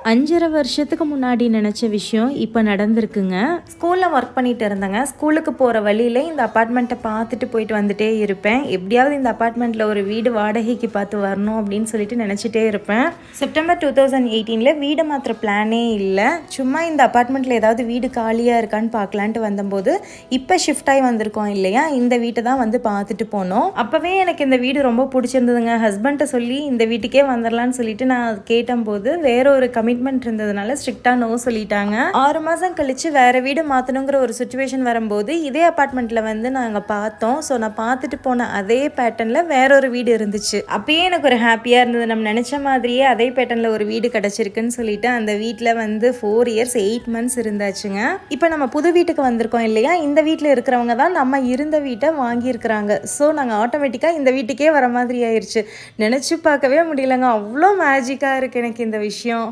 5.5 வருஷத்துக்கு முன்னாடி நினச்ச விஷயம் இப்போ நடந்திருக்குங்க. ஸ்கூலில் ஒர்க் பண்ணிட்டு இருந்தேங்க. ஸ்கூலுக்கு போகிற வழியில் இந்த அப்பார்ட்மெண்ட்டை பார்த்துட்டு போயிட்டு வந்துட்டே இருப்பேன். எப்படியாவது இந்த அப்பார்ட்மெண்ட்டில் ஒரு வீடு வாடகைக்கு பார்த்து வரணும் அப்படின்னு சொல்லிட்டு நினச்சிட்டே இருப்பேன். செப்டம்பர் 2018 வீடு மாத்திர பிளானே இல்லை. சும்மா இந்த அப்பார்ட்மெண்ட்டில் ஏதாவது வீடு காலியாக இருக்கான்னு பார்க்கலான்ட்டு வந்தபோது இப்போ ஷிஃப்ட் ஆகி வந்திருக்கோம் இல்லையா, இந்த வீட்டை தான் வந்து பார்த்துட்டு போனோம். அப்போவே எனக்கு இந்த வீடு ரொம்ப பிடிச்சிருந்ததுங்க. ஹஸ்பண்ட்டை சொல்லி இந்த வீட்டுக்கே வந்துடலான்னு சொல்லிட்டு நான் கேட்டபோது வேற ஒரு கமிட்மெண்ட் இருந்ததுனால ஸ்ட்ரிக்டாக நோ சொல்லிட்டாங்க. 6 மாதம் கழிச்சு வேற வீடு மாற்றணுங்கிற ஒரு சுச்சுவேஷன் வரும்போது இதே அப்பார்ட்மெண்ட்டில் வந்து நாங்கள் பார்த்தோம். ஸோ நான் பார்த்துட்டு போன அதே பேட்டர்னில் வேற ஒரு வீடு இருந்துச்சு. அப்பயே எனக்கு ஒரு ஹாப்பியாக இருந்தது. நம்ம நினச்ச மாதிரியே அதே பேட்டர்னில் ஒரு வீடு கிடச்சிருக்குன்னு சொல்லிட்டு அந்த வீட்டில் வந்து 4 years 8 months இருந்தாச்சுங்க. இப்போ நம்ம புது வீட்டுக்கு வந்திருக்கோம் இல்லையா, இந்த வீட்டில் இருக்கிறவங்க தான் நம்ம இருந்த வீட்டை வாங்கியிருக்கிறாங்க. ஸோ நாங்கள் ஆட்டோமேட்டிக்காக இந்த வீட்டுக்கே வர மாதிரி ஆயிடுச்சு. நினச்சி பார்க்கவே முடியலங்க. அவ்வளோ மேஜிக்காக இருக்குது எனக்கு இந்த விஷயம்.